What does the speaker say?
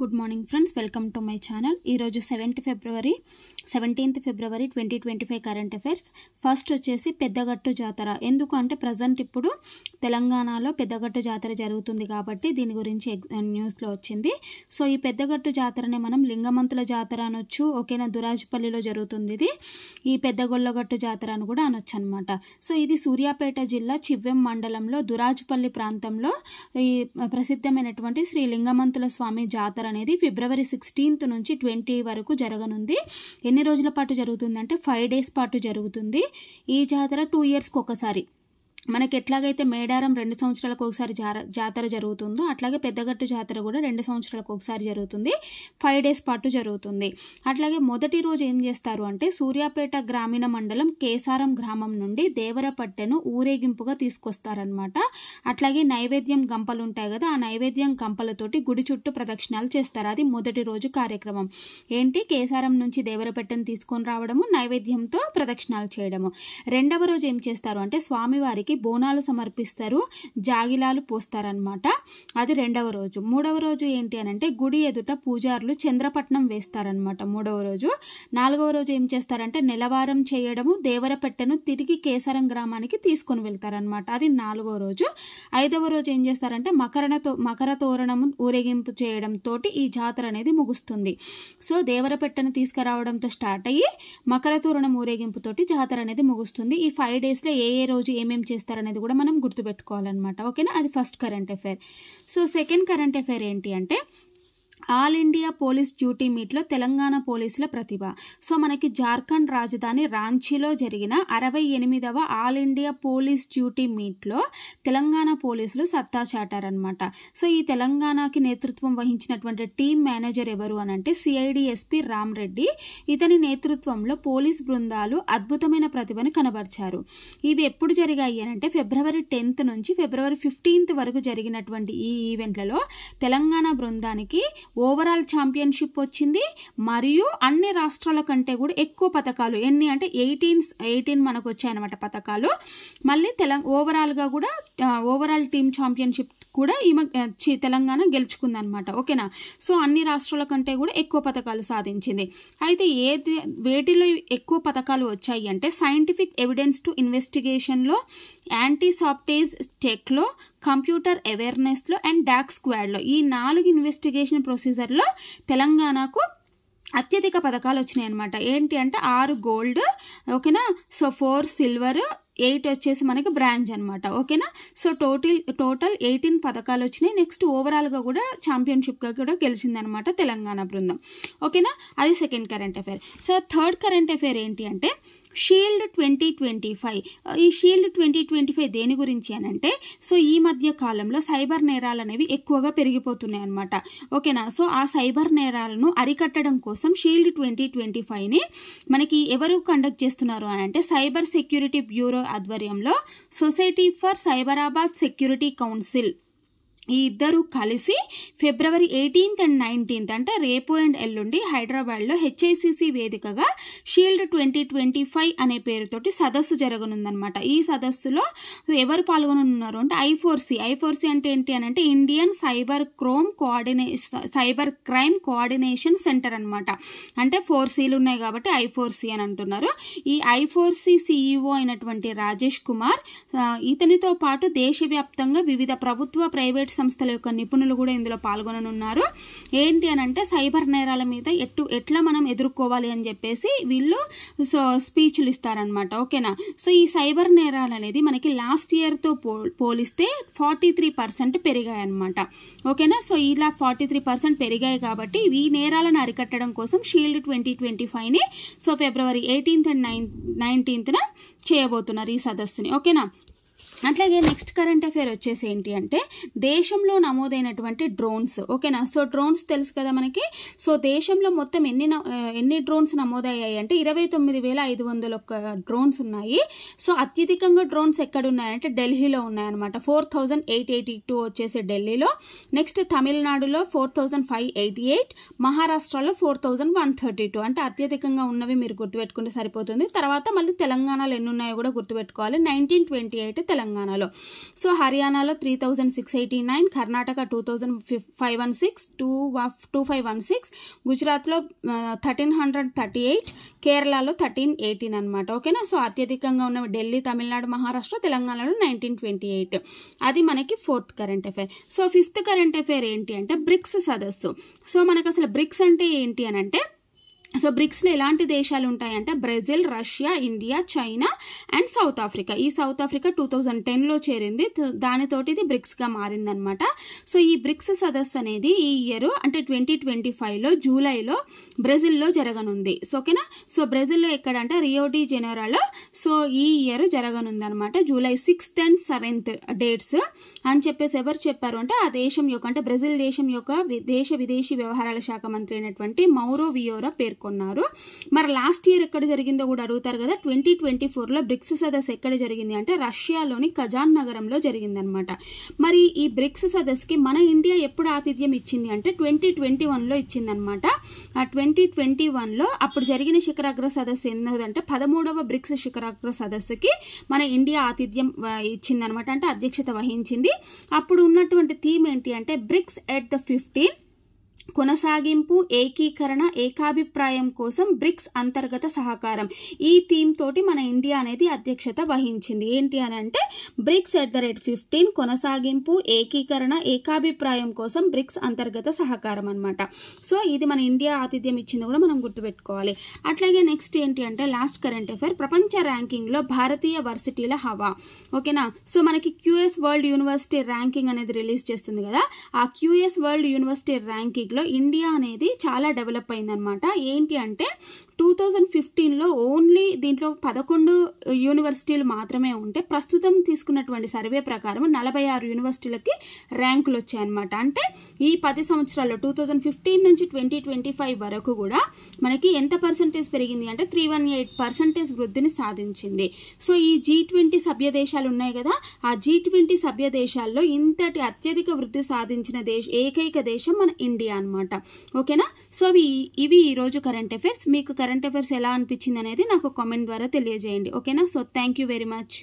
Good morning friends, welcome to my channel. ఈరోజు 17th ఫిబ్రవరి 2025 current affairs. First వచ్చేసి పెద్దగట్టు జాతర. ఎందుకు అంటే ప్రజెంట్ ఇప్పుడు తెలంగాణలో పెద్దగట్టు జాతర జరుగుతుంది కాబట్టి దీని గురించి న్యూస్లో వచ్చింది. సో ఈ పెద్దగట్టు జాతరనే మనం లింగమంతుల జాతర అనొచ్చు, ఓకేనా. దురాజపల్లిలో జరుగుతుంది ఇది. ఈ పెద్దగొల్లగట్టు జాతర అని కూడా అనొచ్చు అనమాట. సో ఇది సూర్యాపేట జిల్లా చివ్వెం మండలంలో దురాజపల్లి ప్రాంతంలో ఈ ప్రసిద్ధమైనటువంటి శ్రీ లింగమంతుల స్వామి జాతర అనేది ఫిబ్రవరి 16 నుంచి 20 వరకు జరగనుంది. ఎన్ని రోజుల పాటు జరుగుతుందంటే 5 days పాటు జరుగుతుంది. ఈ జాతర 2 yearsకి ఒకసారి. మనకి ఎట్లాగైతే మేడారం 2 సంవత్సరాలకు ఒకసారి జాతర జరుగుతుందో అట్లాగే పెద్దగట్టు జాతర కూడా 2 సంవత్సరాలకు ఒకసారి జరుగుతుంది. 5 days పాటు జరుగుతుంది. అట్లాగే మొదటి రోజు ఏం చేస్తారు అంటే సూర్యాపేట గ్రామీణ మండలం కేసారం గ్రామం నుండి దేవరపట్టెను ఊరేగింపుగా తీసుకొస్తారనమాట. అట్లాగే నైవేద్యం గంపలు ఉంటాయి కదా, ఆ నైవేద్యం గంపలతోటి గుడి చుట్టూ ప్రదక్షిణాలు చేస్తారు. అది మొదటి రోజు కార్యక్రమం. ఏంటి, కేసారం నుంచి దేవరపట్టెను తీసుకొని రావడము, నైవేద్యంతో ప్రదక్షిణాలు చేయడము. రెండవ రోజు ఏం చేస్తారు అంటే స్వామివారికి బోనాలు సమర్పిస్తారు, జాగిలాలు పోస్తారనమాట. అది రెండవ రోజు. మూడవ రోజు ఏంటి అని అంటే గుడి ఎదుట పూజారులు చంద్రపట్నం వేస్తారనమాట మూడవ రోజు. నాలుగవ రోజు ఏం చేస్తారంటే నెలవారం చేయడము, దేవరపెట్టెను తిరిగి కేసరం గ్రామానికి తీసుకొని వెళ్తారనమాట. అది 4వ రోజు. 5వ రోజు ఏం చేస్తారంటే మకర తోరణము ఊరేగింపు చేయడం తోటి ఈ జాతర అనేది ముగుస్తుంది. సో దేవరపెట్టెను తీసుకురావడంతో స్టార్ట్ అయ్యి మకర తోరణం ఊరేగింపుతోటి జాతర అనేది ముగుస్తుంది. ఈ 5 daysలో ఏ రోజు ఏమేమి చేస్తారనేది కూడా మనం గుర్తుపెట్టుకోవాలన్నమాట, ఓకేనా. అది first current affair. So second current affair ఏంటి అంటే ఆల్ ఇండియా పోలీస్ డ్యూటీ మీట్లో తెలంగాణ పోలీసుల ప్రతిభ. సో మనకి జార్ఖండ్ రాజధాని రాంచీలో జరిగిన 68వ ఆల్ ఇండియా పోలీస్ డ్యూటీ మీట్లో తెలంగాణ పోలీసులు సత్తా చాటారనమాట. సో ఈ తెలంగాణకి నేతృత్వం వహించినటువంటి టీం మేనేజర్ ఎవరు అనంటే సిఐడి ఎస్పీ రామ్ రెడ్డి. ఇతని నేతృత్వంలో పోలీస్ బృందాలు అద్భుతమైన ప్రతిభను కనబర్చారు. ఇవి ఎప్పుడు జరిగాయి అనంటే ఫిబ్రవరి 10th నుంచి ఫిబ్రవరి 15th వరకు జరిగినటువంటి ఈ ఈవెంట్లలో తెలంగాణ బృందానికి ఓవరాల్ ఛాంపియన్షిప్ వచ్చింది. మరియు అన్ని రాష్ట్రాల కంటే కూడా ఎక్కువ పథకాలు, ఎన్ని అంటే 18 మనకు వచ్చాయన్నమాట పథకాలు. మళ్ళీ ఓవరాల్గా కూడా ఓవరాల్ టీమ్ ఛాంపియన్షిప్ కూడా తెలంగాణ గెలుచుకుందనమాట, ఓకేనా. సో అన్ని రాష్ట్రాల కంటే కూడా ఎక్కువ పథకాలు సాధించింది. అయితే వేటిలో ఎక్కువ పథకాలు వచ్చాయి అంటే సైంటిఫిక్ ఎవిడెన్స్ టు ఇన్వెస్టిగేషన్లో, యాంటీ సాఫ్టేజ్ టెక్లో, కంప్యూటర్ అవేర్నెస్లో అండ్ డాక్ స్క్వాడ్లో. ఈ 4 ఇన్వెస్టిగేషన్ ప్రొసీజర్లో తెలంగాణకు అత్యధిక పథకాలు వచ్చినాయి అనమాట. ఏంటి అంటే 6 gold, ఓకేనా. సో 4 silver, 8 వచ్చేసి మనకి బ్రాంజ్ అనమాట, ఓకేనా. సో టోటల్ 18 పథకాలు వచ్చినాయి. నెక్స్ట్ ఓవరాల్గా కూడా ఛాంపియన్షిప్గా కూడా గెలిచిందనమాట తెలంగాణ బృందం, ఓకేనా. అది second current affair. So third current affair ఏంటి అంటే షీల్డ్ 2025. ఈ షీల్డ్ 2025 దేని గురించి అనంటే సో ఈ మధ్య కాలంలో సైబర్ నేరాలు అనేవి ఎక్కువగా పెరిగిపోతున్నాయి అనమాట, ఓకేనా. సో ఆ సైబర్ నేరాలను అరికట్టడం కోసం షీల్డ్ 2025ని మనకి ఎవరు కండక్ట్ చేస్తున్నారు అని అంటే సైబర్ సెక్యూరిటీ బ్యూరో ఆధ్వర్యంలో society for Cyberabad security council ఈ ఇద్దరు కలిసి ఫిబ్రవరి 18th and 19th అంటే రేపు అండ్ ఎల్లుండి హైదరాబాద్లో హెచ్ఐసిసి వేదికగా షీల్డ్ 2025 అనే పేరుతోటి సదస్సు జరగనుందనమాట. ఈ సదస్సులో ఎవరు పాల్గొనున్నారు అంటే ఐ4సి అంటే ఏంటి అని అంటే Indian cyber crime coordination centre అనమాట. అంటే 4 C's ఉన్నాయి కాబట్టి ఐ4సి అని అంటున్నారు. ఈ ఐ4సి సిఇఓ అయినటువంటి రాజేష్ కుమార్, ఇతనితో పాటు దేశవ్యాప్తంగా వివిధ ప్రభుత్వ ప్రైవేట్ సంస్థల యొక్క నిపుణులు కూడా ఇందులో పాల్గొననున్నారు. ఏంటి అని అంటే సైబర్ నేరాల మీద ఎట్లా మనం ఎదుర్కోవాలి అని చెప్పేసి వీళ్ళు స్పీచ్లు ఇస్తారనమాట, ఓకేనా. సో ఈ సైబర్ నేరాలు అనేది మనకి లాస్ట్ ఇయర్తో పోలిస్తే 43% పెరిగాయి అనమాట, ఓకేనా. సో ఇలా 43% పెరిగాయి కాబట్టి ఈ నేరాలను అరికట్టడం కోసం షీల్డ్ 2025ని so February 18th and 19th చేయబోతున్నారు ఈ సదస్సుని, ఓకేనా. అట్లాగే నెక్స్ట్ కరెంట్ అఫైర్ వచ్చేసి ఏంటి అంటే దేశంలో నమోదైనటువంటి డ్రోన్స్, ఓకేనా. సో డ్రోన్స్ తెలుసు కదా మనకి. సో దేశంలో మొత్తం ఎన్ని డ్రోన్స్ నమోదయ్యాయి అంటే 29,501 డ్రోన్స్ ఉన్నాయి. సో అత్యధికంగా డ్రోన్స్ ఎక్కడ ఉన్నాయంటే ఢిల్లీలో ఉన్నాయన్నమాట. 4,882 వచ్చేసి ఢిల్లీలో. నెక్స్ట్ తమిళనాడులో 4,588, మహారాష్ట్రలో 4,132. అంటే అత్యధికంగా ఉన్నవి మీరు గుర్తుపెట్టుకుంటే సరిపోతుంది. తర్వాత మళ్ళీ తెలంగాణలో ఎన్ని ఉన్నాయో కూడా గుర్తుపెట్టుకోవాలి. 1928 తెలంగాణ తెలంగాణలో. సో హర్యానాలో 3689, కర్ణాటక 2516, గుజరాత్లో 1338, కేరళలో 1318 అనమాట. ఓకేనా. సో అత్యధికంగా ఉన్న ఢిల్లీ, తమిళనాడు, మహారాష్ట్ర, తెలంగాణలో 1928. అది మనకి 4th current affair. So 5th current affair ఏంటి అంటే బ్రిక్స్ సదస్సు. సో మనకు అసలు బ్రిక్స్ అంటే ఏంటి అని అంటే, సో బ్రిక్స్లో ఎలాంటి దేశాలు ఉంటాయంటే Brazil, Russia, India, China and south Africa. ఈ సౌత్ ఆఫ్రికా 2010లో చేరింది, దానితోటి ఇది బ్రిక్స్గా మారిందనమాట. సో ఈ బ్రిక్స్ సదస్సు అనేది ఈ ఇయర్ అంటే 2025లో జూలైలో బ్రెజిల్లో జరగనుంది. సో ఓకేనా. సో బ్రెజిల్లో ఎక్కడంటే రియో డి జెనెరోలో సో ఈ ఇయర్ జరగనుంది అనమాట. July 6th and 7th dates అని చెప్పేసి ఎవరు చెప్పారు అంటే ఆ దేశం యొక్క అంటే బ్రెజిల్ దేశం యొక్క దేశ విదేశీ వ్యవహారాల శాఖ మంత్రి అయినటువంటి మౌరో వియోరా పేర్కొన్నారు. మరి లాస్ట్ ఇయర్ ఎక్కడ జరిగిందో కూడా అడుగుతారు కదా. 2024లో బ్రిక్స్ సదస్సు ఎక్కడ జరిగింది అంటే రష్యాలోని కజాన్ నగరంలో జరిగిందనమాట. మరి ఈ బ్రిక్స్ సదస్సుకి మన ఇండియా ఎప్పుడు ఆతిథ్యం ఇచ్చింది అంటే 2021లో ఇచ్చిందనమాట. ఆ 2021లో అప్పుడు జరిగిన శిఖరాగ్ర సదస్సు ఏంటంటే 13వ బ్రిక్స్ శిఖరాగ్ర సదస్సుకి మన ఇండియా ఆతిథ్యం ఇచ్చిందనమాట, అంటే అధ్యక్షత వహించింది. అప్పుడు ఉన్నటువంటి థీమ్ ఏంటి అంటే బ్రిక్స్ ఎట్ ద 15, కొనసాగింపు, ఏకీకరణ, ఏకాభిప్రాయం కోసం బ్రిక్స్ అంతర్గత సహకారం. ఈ థీమ్ తోటి మన ఇండియా అనేది అధ్యక్షత వహించింది. ఏంటి అని అంటే బ్రిక్స్ ఎట్ ద రేట్ 15, కొనసాగింపు, ఏకీకరణ, ఏకాభిప్రాయం కోసం బ్రిక్స్ అంతర్గత సహకారం అనమాట. సో ఇది మన ఇండియా ఆతిథ్యం ఇచ్చింది కూడా మనం గుర్తుపెట్టుకోవాలి. అట్లాగే నెక్స్ట్ ఏంటి అంటే లాస్ట్ కరెంట్ అఫైర్, ప్రపంచ ర్యాంకింగ్ లో భారతీయ వర్సిటీల హవా. ఓకేనా. సో మనకి QS వరల్డ్ యూనివర్సిటీ ర్యాంకింగ్ అనేది రిలీజ్ చేస్తుంది కదా. ఆ QS వరల్డ్ యూనివర్సిటీ ర్యాంకింగ్ లో ఇండియా అనేది చాలా డెవలప్ అయిందనమాట. ఏంటి అంటే 2015లో ఓన్లీ దీంట్లో 11 యూనివర్సిటీలు మాత్రమే ఉంటే ప్రస్తుతం తీసుకున్నటువంటి సర్వే ప్రకారం 46 యూనివర్సిటీలకి ర్యాంకులు వచ్చాయన్నమాట. అంటే ఈ 10 సంవత్సరాల్లో 2015 నుంచి 2025 వరకు కూడా మనకి ఎంత పర్సెంటేజ్ పెరిగింది అంటే 318% వృద్ధిని సాధించింది. సో ఈ G20 సభ్య దేశాలు ఉన్నాయి కదా, ఆ G20 సభ్య దేశాల్లో ఇంతటి అత్యధిక వృద్ధి సాధించిన ఏకైక దేశం మన ఇండియా అనమాట. ఓకేనా. సో ఇవి ఈ రోజు కరెంట్ అఫైర్స్. మీకు కరెంట్ అఫైర్స్ ఎలా అనిపించింది అనేది నాకు కామెంట్ ద్వారా తెలియజేయండి. ఓకేనా. So thank you very much.